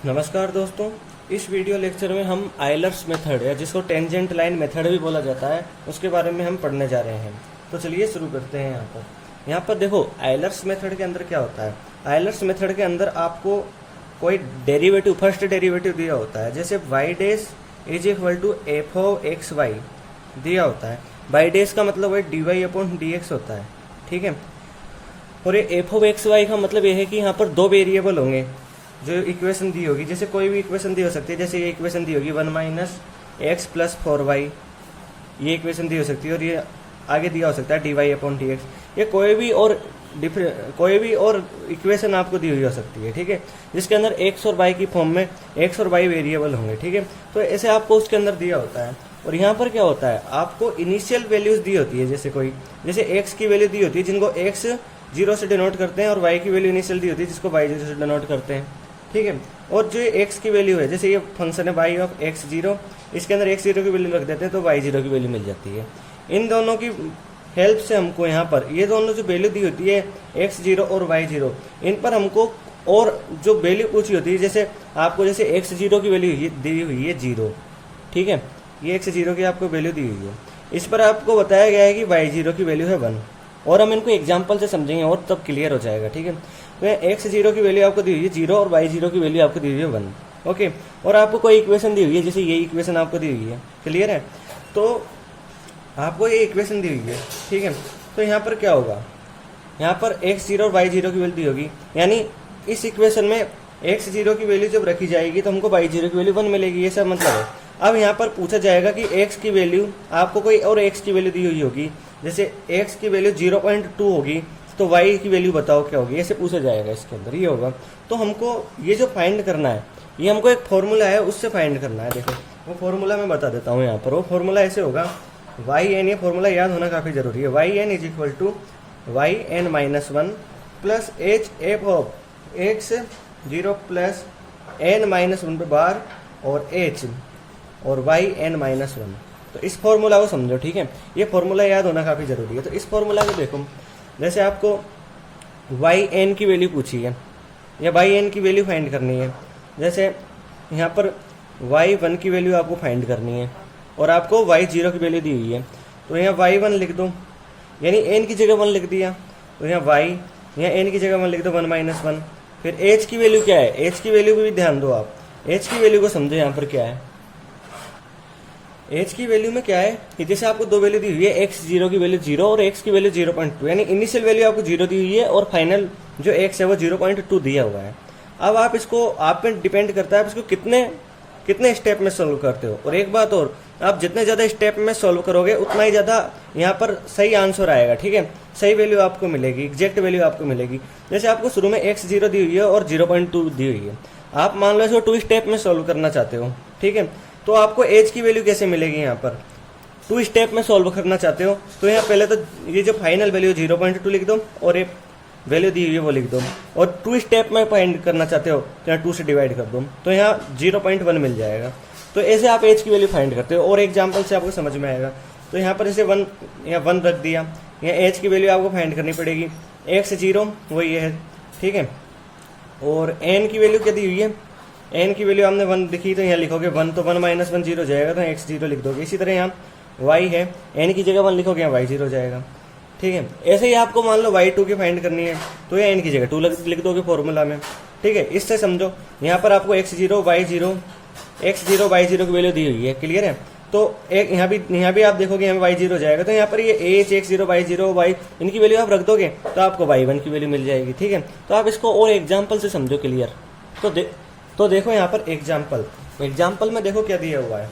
नमस्कार दोस्तों, इस वीडियो लेक्चर में हम आयलर्स मेथड या जिसको टेंजेंट लाइन मेथड भी बोला जाता है उसके बारे में हम पढ़ने जा रहे हैं। तो चलिए शुरू करते हैं। यहाँ पर देखो, आयलर्स मेथड के अंदर क्या होता है। आयलर्स मेथड के अंदर आपको कोई डेरिवेटिव, फर्स्ट डेरिवेटिव दिया होता है। जैसे y dash is equal to f of x y दिया होता है। वाई डेस का मतलब वही d y upon d x होता है, ठीक है। और ये एफ ऑफ एक्स वाई का मतलब ये है कि यहाँ पर दो वेरिएबल होंगे जो इक्वेशन दी होगी। जैसे कोई भी इक्वेशन दी हो सकती है। जैसे ये इक्वेशन दी होगी 1 माइनस एक्स प्लस 4y, ये इक्वेशन दी हो सकती है। और ये आगे दिया हो सकता है d y upon d x. ये कोई भी और इक्वेशन आपको दी हुई हो सकती है, ठीक है, जिसके अंदर एक्स और वाई की फॉर्म में एक्स और वाई वेरिएबल होंगे, ठीक है। तो ऐसे आपको उसके अंदर दिया होता है। और यहाँ पर क्या होता है, आपको इनिशियल वैल्यूज दी होती है। जैसे एक्स की वैल्यू दी होती है जिनको एक्स 0 से डिनोट करते हैं, और वाई की वैल्यू इनिशियल दी होती है जिसको वाई 0 से डिनोट करते हैं, ठीक है। और जो एक्स की वैल्यू है, जैसे ये फंक्शन है वाई ऑफ एक्स 0, इसके अंदर एक्स 0 की वैल्यू रख देते हैं तो वाई 0 की वैल्यू मिल जाती है। इन दोनों की हेल्प से हमको यहाँ पर ये दोनों जो वैल्यू दी होती है एक्स 0 और वाई 0, इन पर हमको और जो वैल्यू पूछी होती है, जैसे आपको जैसे एक्स 0 की वैल्यू दी हुई है 0, ठीक है, ये एक्स 0 की आपको वैल्यू दी हुई है। इस पर आपको बताया गया है कि वाई 0 की वैल्यू है 1। और हम इनको एग्जाम्पल से समझेंगे और तब क्लियर हो जाएगा, ठीक है। तो एक्स 0 की वैल्यू आपको दी हुई है 0 और वाई 0 की वैल्यू आपको दी हुई है 1, ओके। और आपको कोई इक्वेशन दी हुई है, जैसे ये इक्वेशन आपको दी हुई है, क्लियर है। तो आपको ये इक्वेशन दी हुई है, ठीक है। तो यहाँ पर क्या होगा, यहाँ पर एक्स 0 और वाई 0 की वैल्यू दी होगी, यानी इस इक्वेशन में एक्स 0 की वैल्यू जब रखी जाएगी तो हमको वाई 0 की वैल्यू 1 मिलेगी, ये सब मतलब है। अब यहाँ पर पूछा जाएगा कि एक्स की वैल्यू, आपको कोई और एक्स की वैल्यू दी हुई होगी, जैसे एक्स की वैल्यू 0.2 होगी तो वाई की वैल्यू बताओ क्या होगी, ऐसे पूछा जाएगा। इसके अंदर ये होगा। तो हमको ये जो फाइंड करना है, ये हमको एक फॉर्मूला है उससे फाइंड करना है। देखो वो फॉर्मूला मैं बता देता हूँ यहाँ पर। वो फॉर्मूला ऐसे होगा, वाई एन, ये फॉर्मूला याद होना काफ़ी जरूरी है। Y n is equal to y n minus 1 plus h f of x 0 plus n minus 1 पे बार और एच और वाई एन माइनस 1। तो इस फॉर्मूला को समझो, ठीक है। ये फॉर्मूला याद होना काफ़ी ज़रूरी है। तो इस फॉर्मूला को देखो, जैसे आपको वाई एन की वैल्यू पूछी है या वाई एन की वैल्यू फाइंड करनी है। जैसे यहाँ पर वाई 1 की वैल्यू आपको फाइंड करनी है और आपको वाई 0 की वैल्यू दी हुई है। तो यहाँ वाई 1 लिख दो, यानी एन की जगह 1 लिख दिया। तो यहाँ वाई, यहाँ एन की जगह 1 लिख दो, 1 माइनस 1। फिर एच की वैल्यू क्या है, एच की वैल्यू भी ध्यान दो आप। एच की वैल्यू को समझो, यहाँ पर क्या है, एच की वैल्यू में क्या है कि जैसे आपको दो वैल्यू दी हुई है, एक्स 0 की वैल्यू 0 और एक्स की वैल्यू 0.2, यानी इनिशियल वैल्यू आपको 0 दी हुई है और फाइनल जो एक्स है वो 0.2 दिया हुआ है। अब आप इसको, आप पे डिपेंड करता है आप इसको कितने स्टेप में सोल्व करते हो। और एक बात और, आप जितने ज़्यादा स्टेप में सोल्व करोगे उतना ही ज़्यादा यहाँ पर सही आंसर आएगा, ठीक है। सही वैल्यू आपको मिलेगी, एग्जैक्ट वैल्यू आपको मिलेगी। जैसे आपको शुरू में एक्स 0 दी हुई है और 0.2 दी हुई है। आप मान लो इसको 2 स्टेप में सोल्व करना चाहते हो, ठीक है। तो आपको एज की वैल्यू कैसे मिलेगी, यहाँ पर 2 स्टेप में सॉल्व करना चाहते हो तो यहाँ पहले तो ये जो फाइनल वैल्यू 0.2 लिख दो और एक वैल्यू दी हुई है वो लिख दो। और 2 स्टेप में फाइंड करना चाहते हो तो यहाँ 2 से डिवाइड कर दो, तो यहाँ 0.1 मिल जाएगा। तो ऐसे आप एज की वैल्यू फाइंड करते हो। और एग्जाम्पल से आपको समझ में आएगा। तो यहाँ पर जैसे 1, यहाँ 1 रख दिया, यहाँ एज की वैल्यू आपको फाइंड करनी पड़ेगी। एक्स 0 वो ये है, ठीक है। और एन की वैल्यू क्या दी हुई है, एन की वैल्यू हमने 1 लिखी तो यहाँ लिखोगे 1, तो 1 माइनस 1 0 जाएगा, तो एक्स 0 लिख दोगे। इसी तरह यहाँ वाई है, एन की जगह 1 लिखोगे, यहाँ वाई 0 जाएगा, ठीक है। ऐसे ही आपको मान लो वाई 2 की फाइंड करनी है तो यहाँ एन की जगह 2 लिख दोगे फॉर्मूला में, ठीक है। इससे समझो यहाँ पर आपको एक्स 0 वाई 0 की वैल्यू दी हुई है, क्लियर है। तो एक यहाँ भी आप देखोगे यहाँ वाई 0 जाएगा, तो यहाँ पर ये एच एक्स 0 वाई 0 वाई, इनकी वैल्यू आप रख दोगे तो आपको वाई 1 की वैल्यू मिल जाएगी, ठीक है। तो आप इसको और एग्जाम्पल से समझो क्लियर। तो देखो यहाँ पर एग्जाम्पल में देखो क्या दिया हुआ है।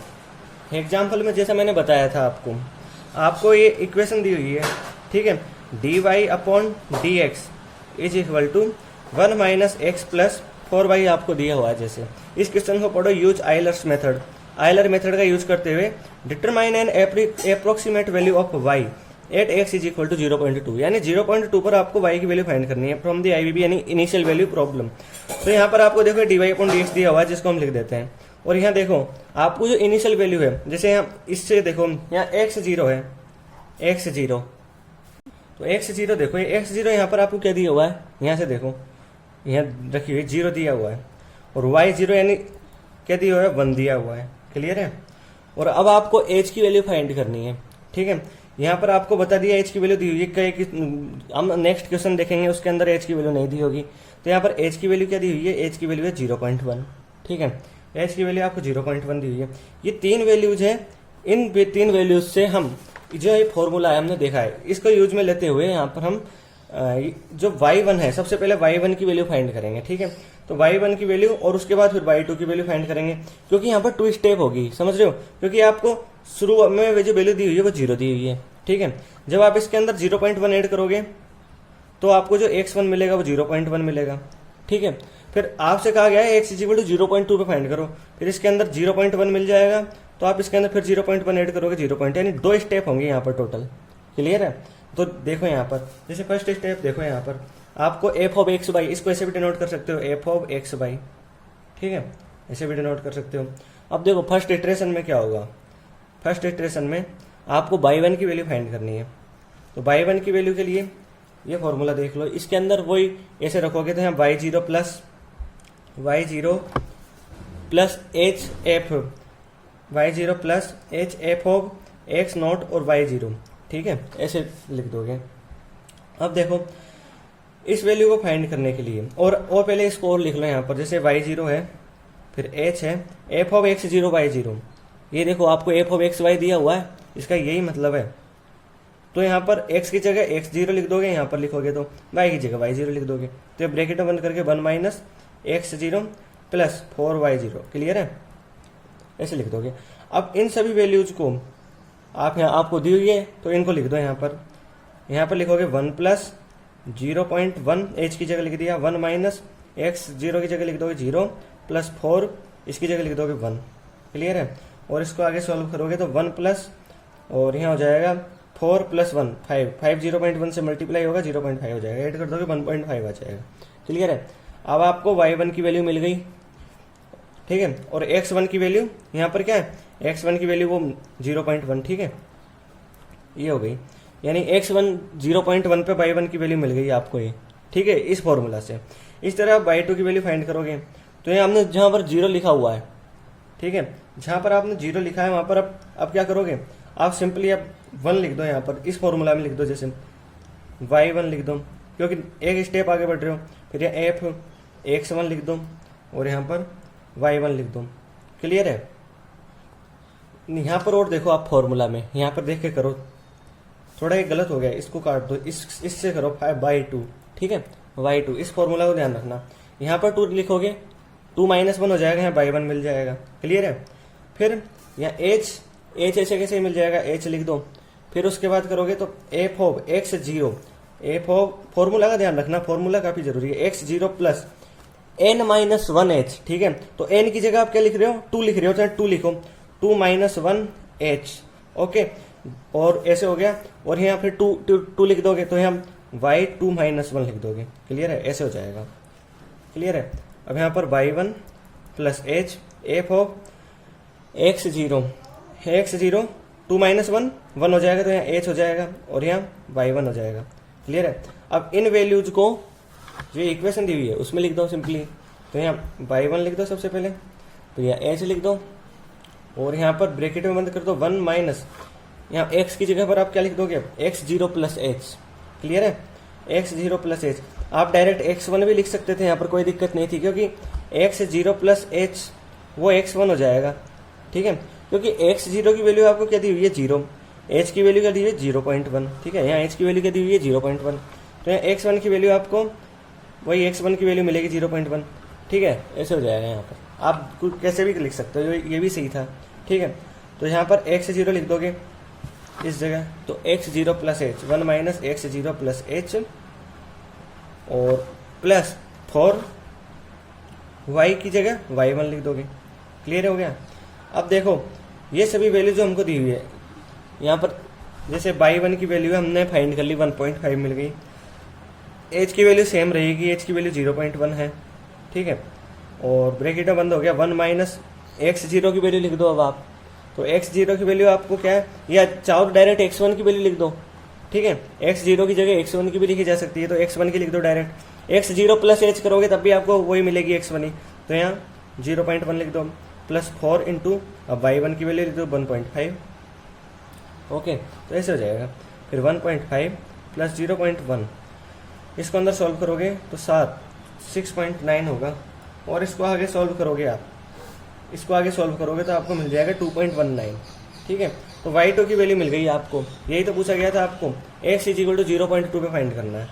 एग्जाम्पल में जैसा मैंने बताया था आपको ये इक्वेशन दी हुई है, ठीक है। D y upon d x is equal to 1 minus x plus 4y आपको दिया हुआ है। जैसे इस क्वेश्चन को पढ़ो, यूज आयलर मेथड का यूज करते हुए determine an approximate value of y at x is equal to 0.2, यानी 0.2 पर आपको y की वैल्यू फाइंड करनी है फ्रॉम दी IVB, यानी इनिशियल वैल्यू प्रॉब्लम। तो यहाँ पर आपको देखो dy अपॉन dx दिया हुआ है जिसको हम लिख देते हैं। और यहाँ देखो आपको जो इनिशियल वैल्यू है, जैसे यहाँ इससे देखो यहाँ x 0 है, x 0, तो x 0 देखो ये x 0 यहाँ पर आपको क्या दिया हुआ है, यहाँ से देखो यहाँ रखिए 0 दिया हुआ है। और y0 यानी क्या दिया हुआ है, 1 दिया हुआ है। क्लियर है। और अब आपको एज की वैल्यू फाइंड करनी है। ठीक है, यहाँ पर आपको बता दिया एज की वैल्यू दी हुई है, कहीं हम नेक्स्ट क्वेश्चन देखेंगे उसके अंदर एज की वैल्यू नहीं दी होगी। तो यहाँ पर एज की वैल्यू क्या दी हुई है, एज की वैल्यू है 0.1। ठीक है, एज की वैल्यू आपको 0.1 दी हुई है। ये 3 वैल्यूज है, इन 3 वैल्यूज से हम जो ये फॉर्मूला है हमने देखा है, इसको यूज में लेते हुए यहाँ पर हम जो y1 है, सबसे पहले y1 की वैल्यू फाइंड करेंगे। ठीक है, तो y1 की वैल्यू और उसके बाद फिर y2 की वैल्यू फाइंड करेंगे, क्योंकि यहाँ पर 2 स्टेप होगी, समझ रहे हो, क्योंकि आपको शुरू में जो वैल्यू दी हुई है वो 0 दी हुई है। ठीक है, जब आप इसके अंदर 0.1 ऐड करोगे तो आपको जो x1 मिलेगा वो 0.1 मिलेगा। ठीक है, फिर आपसे कहा गया है x इक्वल टू 0.2 पे फाइंड करो, फिर इसके अंदर 0.1 मिल जाएगा, तो आप इसके अंदर फिर 0.1 ऐड करोगे, 0. यानी 2 स्टेप होंगे यहाँ पर टोटल। क्लियर है। तो देखो यहाँ पर, जैसे फर्स्ट स्टेप देखो यहाँ पर आपको एफ ऑफ एक्स बाई, इसको ऐसे भी डिनोट कर सकते हो, एफ ऑफ एक्स बाई। ठीक है, ऐसे भी डिनोट कर सकते हो। अब देखो फर्स्ट इटरेशन में क्या होगा, फर्स्ट इटरेशन में आपको y1 की वैल्यू फाइंड करनी है। तो y1 की वैल्यू के लिए ये फॉर्मूला देख लो, इसके अंदर वही ऐसे रखोगे तो यहाँ y0 plus h F, y0 plus h f of x not और y0। ठीक है, ऐसे लिख दोगे। अब देखो इस वैल्यू को फाइंड करने के लिए और पहले इसको और लिख लो यहाँ पर, जैसे y0 है, फिर h है, f ऑफ x0 y0। ये देखो आपको f ऑफ x y दिया हुआ है, इसका यही मतलब है। तो यहाँ पर x की जगह x0 लिख दोगे, यहाँ पर लिखोगे तो y की जगह y0 लिख दोगे। तो ये ब्रैकेट बंद करके 1 minus x0 plus 4y0। Clear है, ऐसे लिख दोगे। अब इन सभी वैल्यूज को आप यहाँ आपको दी हुई है तो इनको लिख दो। यहाँ पर लिखोगे 1 प्लस 0.1, h की जगह लिख दिया, 1 माइनस x0 की जगह लिख दोगे 0 प्लस 4, इसकी जगह लिख दोगे 1। क्लियर है। और इसको आगे सॉल्व करोगे तो 1 प्लस, और यहाँ हो जाएगा 4 प्लस 1 5 0.1 से मल्टीप्लाई होगा 0.5 हो जाएगा, ऐड कर दोगे 1.5 आ जाएगा। क्लियर है। अब आपको y1 की वैल्यू मिल गई। ठीक है, और x1 की वैल्यू यहाँ पर क्या है, x1 की वैल्यू वो 0.1। ठीक है, ये हो गई, यानी x1 0.1 पे y1 की वैल्यू मिल गई आपको ये। ठीक है, इस फॉर्मूला से। इस तरह आप y2 की वैल्यू फाइंड करोगे तो ये हमने जहाँ पर 0 लिखा हुआ है, ठीक है, जहाँ पर आपने 0 लिखा है वहाँ पर अब क्या करोगे, आप सिंपली अब 1 लिख दो। यहाँ पर इस फॉर्मूला में लिख दो, जैसे y1 लिख दो, क्योंकि एक स्टेप आगे बढ़ रहे हो। फिर यहाँ f x1 लिख दो और यहाँ पर y1 लिख दो। क्लियर है। यहाँ पर और देखो आप फॉर्मूला में, यहाँ पर देख के करो, थोड़ा ये गलत हो गया, इसको काट दो, इससे करो 5/2। ठीक है, y2, इस फॉर्मूला को ध्यान रखना। यहाँ पर 2 लिखोगे, 2 माइनस 1 हो जाएगा, यहाँ y1 मिल जाएगा। क्लियर है। फिर यहाँ h ऐसे कैसे मिल जाएगा, h लिख दो। फिर उसके बाद करोगे तो f of x0, f of, formula का ध्यान रखना, फॉर्मूला काफी जरूरी है, x0 plus n minus 1h। ठीक है, तो n की जगह आप क्या लिख रहे हो, 2 लिख रहे हो, चाहे 2 लिखो, 2 माइनस 1h। ओके, और ऐसे हो गया। और यहाँ फिर 2 लिख दोगे तो यहाँ y2 माइनस 1 लिख दोगे। क्लियर है, ऐसे हो जाएगा। क्लियर है। अब यहाँ पर y1 plus h, f of x0 2 minus 1 हो जाएगा, तो यहाँ h हो जाएगा और यहाँ y1 हो जाएगा। क्लियर है। अब इन वैल्यूज को जो इक्वेशन दी हुई है उसमें लिख दो सिंपली। तो यहाँ y1 लिख दो सबसे पहले, तो यहाँ h लिख दो और यहाँ पर ब्रैकेट में बंद कर दो 1 माइनस, यहाँ x की जगह पर आप क्या लिख दोगे, x0 प्लस h। क्लियर है, x0 प्लस h। आप डायरेक्ट x1 भी लिख सकते थे, यहाँ पर कोई दिक्कत नहीं थी, क्योंकि x0 प्लस h वो x1 हो जाएगा। ठीक है, क्योंकि x0 की वैल्यू आपको क्या दी हुई है, 0, h की वैल्यू क्या दी हुई है 0.1। ठीक है, यहाँ h की वैल्यू क्या दी हुई है 0.1, तो यहाँ x1 की वैल्यू आपको वही x1 की वैल्यू मिलेगी 0.1। ठीक है, ऐसे हो जाएगा। यहाँ पर आप कैसे भी लिख सकते हो, ये भी सही था। ठीक है, तो यहाँ पर x0 लिख दोगे इस जगह, तो x0 plus h, 1 minus x0 plus h और प्लस 4 y की जगह y1 लिख दोगे। क्लियर हो गया। अब देखो ये सभी वैल्यू जो हमको दी हुई है, यहाँ पर जैसे y1 की वैल्यू हमने फाइंड कर ली, 1.5 मिल गई, h की वैल्यू सेम रहेगी, h की वैल्यू 0.1 है। ठीक है, और ब्रैकेट बंद हो गया, 1 माइनस x0 की वैल्यू लिख दो। अब आप तो x0 की वैल्यू आपको क्या है, या चाहो डायरेक्ट x1 की वैल्यू लिख दो। ठीक है, x0 की जगह x1 की भी लिखी जा सकती है, तो x1 की लिख दो डायरेक्ट। x0 प्लस h करोगे तब भी आपको वही मिलेगी x1 ही, तो यहाँ 0.1 लिख दो, प्लस 4 इंटू अब y1 की वैल्यू लिख दो 1.5। ओके, तो ऐसे हो जाएगा। फिर 1.5 प्लस 0.1, इसको अंदर सॉल्व करोगे तो 6.9 होगा। और इसको आगे सॉल्व करोगे आप, इसको आगे सॉल्व करोगे तो आपको मिल जाएगा 2.19। ठीक है, तो y2 की वैल्यू मिल गई आपको। यही तो पूछा गया था आपको, x इज इक्वल टू 0.2 पे फाइंड करना है।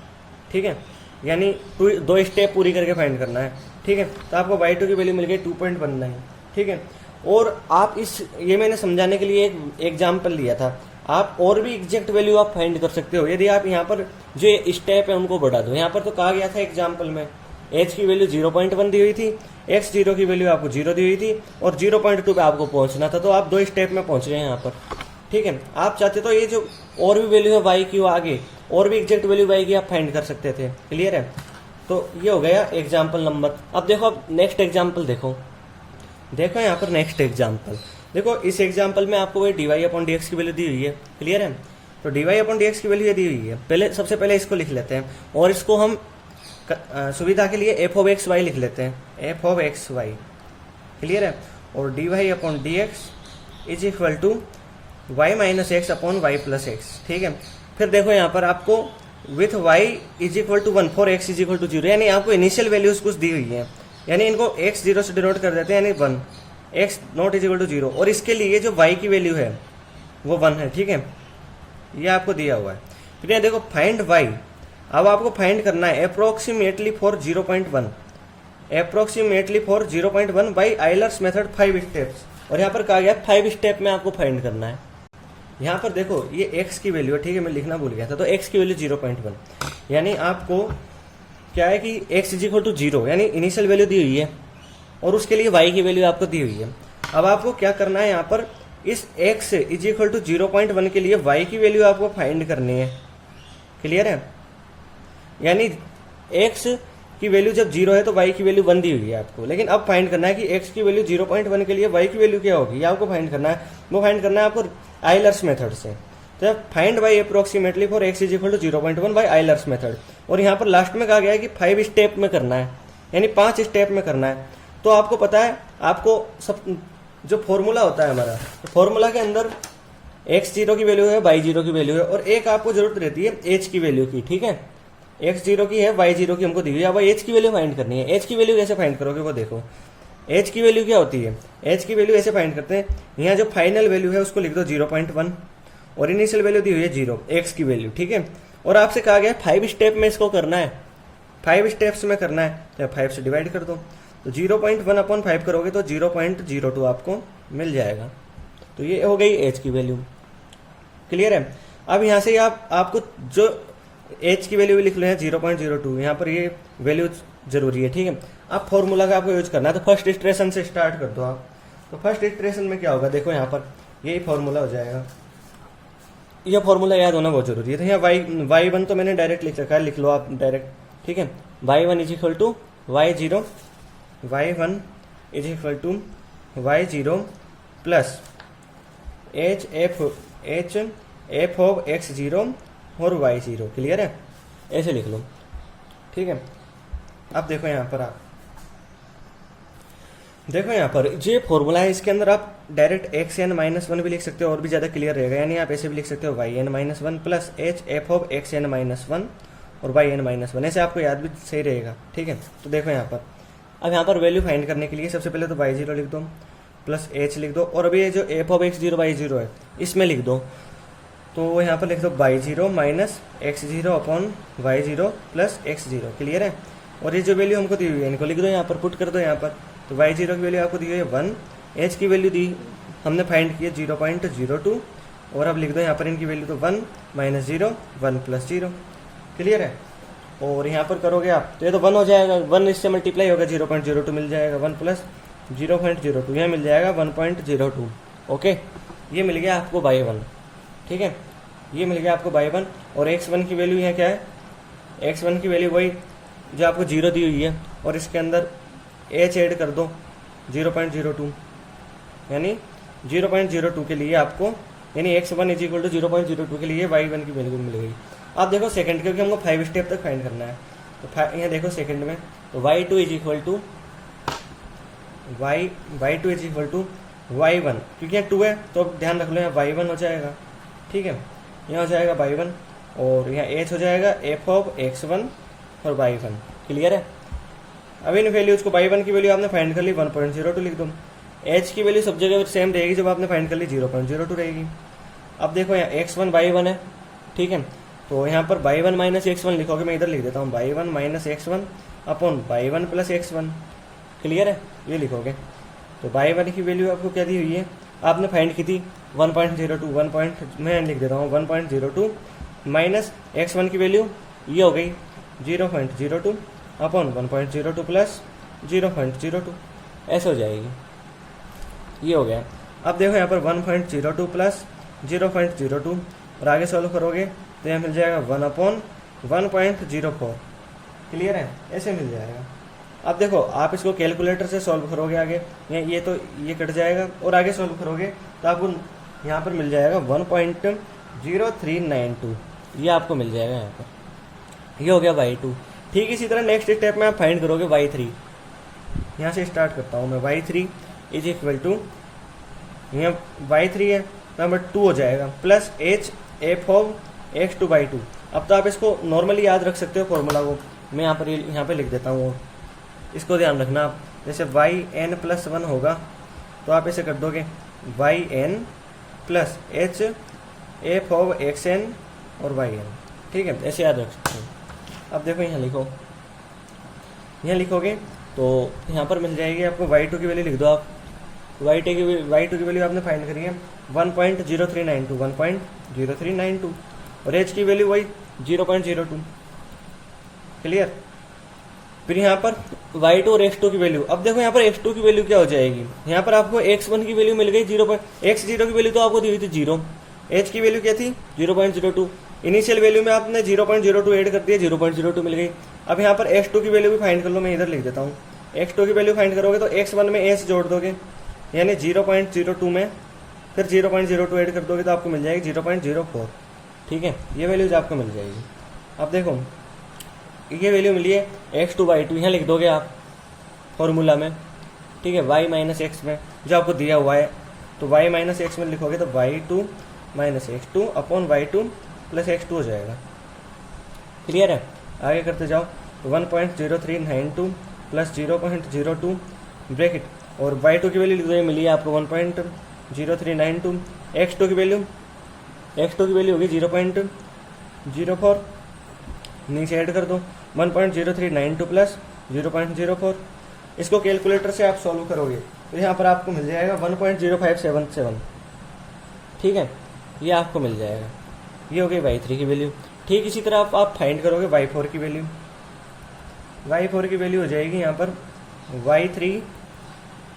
ठीक है, यानी 2 स्टेप पूरी करके फाइंड करना है। ठीक है, तो आपको y2 की वैल्यू मिल गई 2.19। ठीक है, और आप ये मैंने समझाने के लिए एक एग्जाम्पल लिया था। आप और भी एग्जैक्ट वैल्यू आप फाइंड कर सकते हो यदि आप यहाँ पर जो स्टेप है उनको बढ़ा दो। यहाँ पर तो कहा गया था एग्जाम्पल में h की वैल्यू 0.1 दी हुई थी, x0 की वैल्यू आपको 0 दी हुई थी और 0.2 पे आपको पहुंचना था, तो आप 2 स्टेप में पहुंच रहे हैं यहाँ पर। ठीक है, आप चाहते तो ये जो और भी वैल्यू है y की, वो आगे और भी एग्जैक्ट वैल्यू y की आप फाइंड कर सकते थे। क्लियर है, तो ये हो गया एग्जाम्पल नंबर। अब देखो, अब नेक्स्ट एग्जाम्पल देखो यहाँ पर नेक्स्ट एग्जाम्पल देखो। इस एग्जाम्पल में आपको वही dy/dx की वैल्यू दी हुई है। क्लियर है, तो dy/dx की वैल्यू दी हुई है। सबसे पहले इसको लिख लेते हैं और इसको हम सुविधा के लिए f(x, y) लिख लेते हैं, f(x, y). क्लियर है, और dy/dx is equal to y-x/y+x। ठीक है, फिर देखो यहाँ पर आपको with y is equal to 1 for x is equal to 0, यानी आपको इनिशियल वैल्यूज कुछ दी हुई है, यानी इनको x0 से डिनोट कर देते हैं, यानी 1, x naught is equal to 0। और इसके लिए जो y की वैल्यू है वो 1 है। ठीक है, ये आपको दिया हुआ है। फिर यहाँ देखो फाइंड y, अब आपको फाइंड करना है approximately for 0.1, approximately for 0.1 by Euler's method 5 steps. और यहाँ पर कहा गया 5 स्टेप में आपको फाइंड करना है। यहाँ पर देखो ये x की वैल्यू है। ठीक है, मैं लिखना भूल गया था, तो x की वैल्यू 0.1, यानी आपको क्या है कि x इज इक्वल टू 0, यानी इनिशियल वैल्यू दी हुई है और उसके लिए y की वैल्यू आपको दी हुई है। अब आपको क्या करना है, यहाँ पर इस x इज इक्वल टू 0.1 के लिए y की वैल्यू आपको फाइंड करनी है। क्लियर है, यानी x की वैल्यू जब 0 है तो y की वैल्यू 1 दी हुई है आपको, लेकिन अब फाइंड करना है कि x की वैल्यू 0.1 के लिए y की वैल्यू क्या होगी, ये आपको फाइंड करना है। वो फाइंड करना है आपको आयलर्स मेथड से। तो find y approximately for x is equal to 0.1 by Euler's method. और यहाँ पर लास्ट में कहा गया है कि 5 स्टेप में करना है, यानी 5 स्टेप में करना है। तो आपको पता है, आपको सब जो फॉर्मूला होता है हमारा, तो फॉर्मूला के अंदर x0 की वैल्यू है, y0 की वैल्यू है, और एक आपको जरूरत रहती है h की वैल्यू की। ठीक है, x0 की है, y0 की हमको दी हुई है। अब h की वैल्यू फाइंड करनी है। h की वैल्यू कैसे फाइंड करोगे वो देखो। h की वैल्यू क्या होती है, h की वैल्यू ऐसे फाइंड करते हैं, यहाँ जो फाइनल वैल्यू है उसको लिख दो 0.1 और इनिशियल वैल्यू दी हुई है 0, x की वैल्यू। ठीक है, और आपसे कहा गया 5 स्टेप में इसको करना है, 5 स्टेप्स में करना है, तो 5 से डिवाइड कर दो, तो 0.1/5 करोगे तो 0.02 आपको मिल जाएगा। तो ये हो गई h की वैल्यू। क्लियर है, अब यहाँ से आपको जो h की वैल्यू भी लिख लो है 0.02, यहाँ पर ये वैल्यू जरूरी है। ठीक है, अब फॉर्मूला का आपको यूज करना है, तो फर्स्ट इटरेशन से स्टार्ट कर दो आप। तो फर्स्ट इटरेशन में क्या होगा, देखो यहाँ पर यही फॉर्मूला हो जाएगा। यह फॉर्मूला याद होना बहुत जरूरी है। तो यहाँ y1 तो मैंने डायरेक्ट लिख रखा है, लिख लो आप डायरेक्ट। ठीक है, y1 is equal to y0, y1 is equal to y0 plus h of x0 और y0। क्लियर है, ऐसे लिख लो। ठीक है, अब देखो यहाँ पर आप देखो यहाँ पर जो फॉर्मूला है इसके अंदर आप डायरेक्ट xn-1 भी लिख सकते हो और भी ज़्यादा क्लियर रहेगा, यानी आप ऐसे भी लिख सकते हो yn-1 plus h of xn-1 और yn-1, ऐसे आपको याद भी सही रहेगा। ठीक है, तो देखो यहाँ पर अब यहाँ पर वैल्यू फाइंड करने के लिए सबसे पहले तो y0 लिख दो प्लस h लिख दो, और अभी ये जो f ऑफ x0 y0 है इसमें लिख दो, तो यहाँ पर लिख दो y0 minus x0 upon y0 plus x0। Clear है, और ये जो वैल्यू हमको दी हुई है इनको लिख दो, यहाँ पर पुट कर दो यहाँ पर। तो y0 की वैल्यू आपको दी हुई है 1, h की वैल्यू दी हमने फाइंड की है 0.02, और अब लिख दो यहाँ पर इनकी वैल्यू तो 1 माइनस 0 1 प्लस 0। क्लियर है, और यहाँ पर करोगे आप तो ये तो 1 हो जाएगा, 1 इससे मल्टीप्लाई होगा 0.02 मिल जाएगा, 1 प्लस 0.02 यहाँ मिल जाएगा 1.02। ओके, ये मिल गया आपको y1। ठीक है, ये मिल गया आपको y1, और x1 की वैल्यू यहाँ क्या है, x1 की वैल्यू वही जो आपको 0 दी हुई है, और इसके अंदर h ऐड कर दो 0.02, यानी 0.02 के लिए आपको, यानी x1 इज इक्वल टू 0.02 के लिए y1 की वैल्यू मिल गई। अब देखो सेकंड, क्योंकि हमको 5 स्टेप तक फाइंड करना है, तो यहाँ देखो सेकंड में, तो y2 is equal to y two is equal to y1, क्योंकि यहाँ 2 है तो अब ध्यान रख लो यहाँ y1 हो जाएगा, ठीक है, यहाँ हो जाएगा y1 और यहाँ h हो जाएगा f ऑफ x1 और y1। क्लियर है। अब इन वैल्यूज को y1 की वैल्यू आपने फाइंड कर ली 1.02 लिख दो, h की वैल्यू सब जगह सेम रहेगी, जब आपने फाइंड कर ली 0.02 रहेगी। अब देखो यहाँ x1 y1 है, ठीक है, तो यहाँ पर y1 माइनस x1 लिखोगे, मैं इधर लिख देता हूँ y1 minus x1 upon y1 plus x1। Clear है, ये लिखोगे। तो y1 की वैल्यू आपको क्या दी हुई है, आपने फाइंड की थी 1.02, मैं लिख देता हूँ 1.02 माइनस x1 की वैल्यू ये हो गई 0.02 अपॉन 1.02 प्लस 0.02, ऐसे हो जाएगी, ये हो गया। अब देखो यहाँ पर 1.02 प्लस 0.02 और आगे सॉल्व करोगे तो यहाँ मिल जाएगा 1 अपॉन 1.04। क्लियर है, ऐसे मिल जाएगा। अब देखो आप इसको कैलकुलेटर से सॉल्व करोगे आगे, ये तो ये कट जाएगा और आगे सॉल्व करोगे तो आपको यहाँ पर मिल जाएगा 1.0392, ये आपको मिल जाएगा यहाँ पर। ये हो गया y2। ठीक इसी तरह नेक्स्ट स्टेप में आप फाइंड करोगे y3। यहाँ से स्टार्ट करता हूँ मैं। y3 इज इक्वल टू, यहाँ y3 है तो नंबर 2 हो जाएगा plus h f of x2 by 2। अब तो आप इसको नॉर्मली याद रख सकते हो फॉर्मूला को, मैं यहाँ पे लिख देता हूँ, इसको ध्यान रखना आप। जैसे yn प्लस 1 होगा तो आप ऐसे कर दोगे yn plus h f of xn और yn, ठीक है, ऐसे याद रख सकते हो। अब देखो यहाँ लिखो, यहाँ लिखोगे तो यहाँ पर मिल जाएगी आपको y2 की वैल्यू लिख दो आप। y2 की वैल्यू आपने फाइंड करी है 1.0392 और h की वैल्यू वही 0.02। क्लियर। फिर यहाँ पर y2 और x2 की वैल्यू, अब देखो यहाँ पर x2 की वैल्यू क्या हो जाएगी, यहाँ पर आपको x1 की वैल्यू मिल गई 0, x0 की वैल्यू तो आपको दी हुई थी 0, h की वैल्यू क्या थी 0.02, इनिशियल वैल्यू में आपने 0.02 ऐड कर दिया, 0.02 मिल गई। अब यहाँ पर x2 की वैल्यू भी फाइंड कर लो, मैं इधर लिख देता हूँ। x2 की वैल्यू फाइंड करोगे तो x1 में s जोड़ दोगे, यानी 0.02 में फिर 0.02 ऐड कर दोगे तो आपको मिल जाएगी 0.04। ठीक है, ये वैल्यूज आपको मिल जाएगी। अब देखो ये वैल्यू मिली है x2 बाई 2, यहाँ लिख दोगे आप फॉर्मूला में, ठीक है, y माइनस एक्स में जो आपको दिया हुआ है, तो y माइनस एक्स में लिखोगे तो y2 minus x2 upon y2 plus x2 हो जाएगा। क्लियर है, आगे करते जाओ। तो 1.0392 प्लस 0.02 ब्रैकेट और y2 की वैल्यू लिख दो, ये मिली है आपको 1.0392, x2 की वैल्यू होगी 0.04, नीचे ऐड कर दो 1.0392 प्लस 0.04। इसको कैलकुलेटर से आप सॉल्व करोगे तो यहाँ पर आपको मिल जाएगा 1.0577। ठीक है, ये आपको मिल जाएगा। ये हो गई y3 की वैल्यू। ठीक इसी तरह आप फाइंड करोगे y4 की वैल्यू। y4 की वैल्यू हो जाएगी यहाँ पर y3।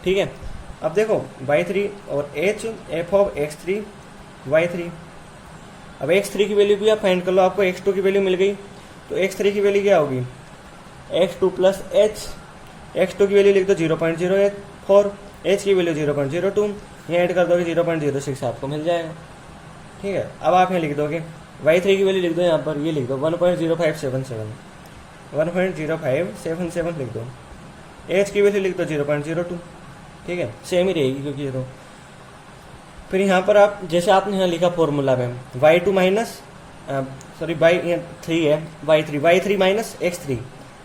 ठीक है, अब देखो y3 और h f of x3 y3। अब x3 की वैल्यू भी आप फाइंड कर लो, आपको x2 की वैल्यू मिल गई, तो x3 की वैल्यू क्या होगी x2 प्लस h, x2 की वैल्यू लिख दो 0.04, h की वैल्यू 0.02, यहाँ ऐड कर दोगे 0.06 आपको मिल जाएगा। ठीक है, अब आप यहाँ लिख दोगे y3 की वैल्यू लिख दो, यहाँ पर ये लिख दो 1.0577 लिख दो, h की वैल्यू लिख दो 0.02। ठीक है, सेम ही रहेगी क्योंकि ये तो। फिर यहाँ पर आप जैसे आपने यहाँ लिखा फॉर्मूला में y2 माइनस सॉरी y3 है y3 माइनस x3,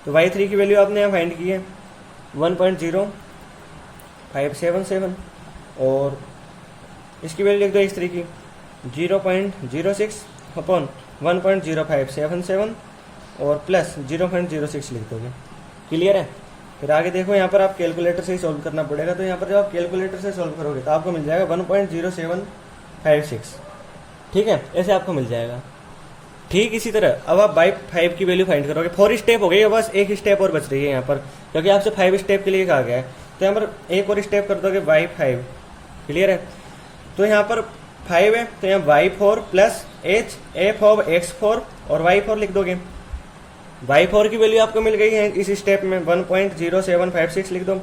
तो y3 की वैल्यू आपने यहाँ फाइंड की है 1.0577 और इसकी वैल्यू लिख दो x3 की 0.06 अपॉन 1.0577 और प्लस 0.06 लिख दोगे। क्लियर है। फिर आगे देखो यहाँ पर आप कैलकुलेटर से ही सॉल्व करना पड़ेगा, तो यहाँ पर जब आप कैलकुलेटर से सॉल्व करोगे तो आपको मिल जाएगा 1.0756। ठीक है, ऐसे आपको मिल जाएगा। ठीक इसी तरह अब आप बाई 5 की वैल्यू फाइंड करोगे। 4 स्टेप हो गई है, बस एक स्टेप और बच रही है यहाँ पर, क्योंकि आपसे 5 स्टेप के लिए कहा गया है, तो यहाँ पर एक और स्टेप कर दोगे बाई 5। क्लियर है, तो यहाँ पर 5 है तो यहाँ y4 plus h f of x4 और y4 लिख दोगे। y4 की वैल्यू आपको मिल गई है इस स्टेप में 1.0756 लिख दो,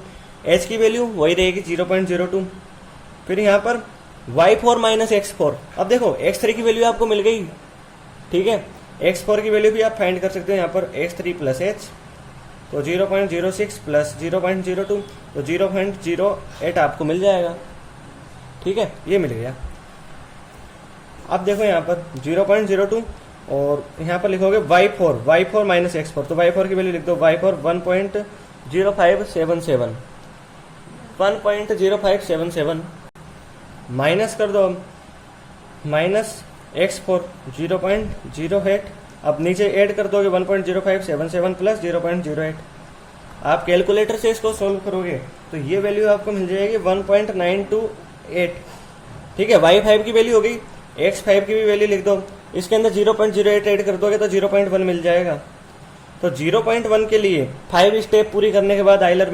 h की वैल्यू वही रहेगी 0.02। फिर यहाँ पर y4 माइनस x4, अब देखो x3 की वैल्यू आपको मिल गई। ठीक है, x4 की वैल्यू भी आप फाइंड कर सकते हो यहाँ पर x3 प्लस h, तो 0.06 प्लस 0.02 तो 0.08 आपको मिल जाएगा। ठीक है, ये मिल गया। अब देखो यहाँ पर 0.02 और यहाँ पर लिखोगे y4 माइनस x4, तो y4 की वैल्यू लिख दो, y4 1.0577 माइनस कर दो, माइनस x4 0.08, अब नीचे ऐड कर दोगे 1.0577 प्लस 0.08। आप कैलकुलेटर से इसको सोल्व करोगे तो ये वैल्यू आपको मिल जाएगी 1.928। ठीक है, y5 की वैल्यू हो गई, x5 की भी वैल्यू लिख दो, इसके अंदर 0.08 ऐड कर दोगे तो 0.1 मिल जाएगा। तो 0.1 के लिए 5 स्टेप पूरी करने के बाद आइलर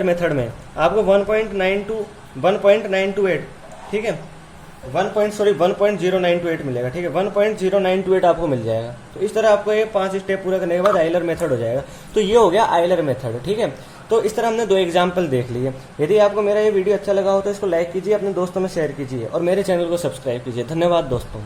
मेथड में आपको 1.928, ठीक है 1.098 मिलेगा। ठीक है, 1.098 आपको मिल जाएगा। तो इस तरह आपको ये 5 स्टेप पूरा करने के बाद आइलर मेथड हो जाएगा। तो ये हो गया आइलर मेथड। ठीक है, तो इस तरह हमने 2 एग्जाम्पल देख लिए। यदि आपको मेरा ये वीडियो अच्छा लगा हो तो इसको लाइक कीजिए, अपने दोस्तों में शेयर कीजिए और मेरे चैनल को सब्सक्राइब कीजिए। धन्यवाद दोस्तों।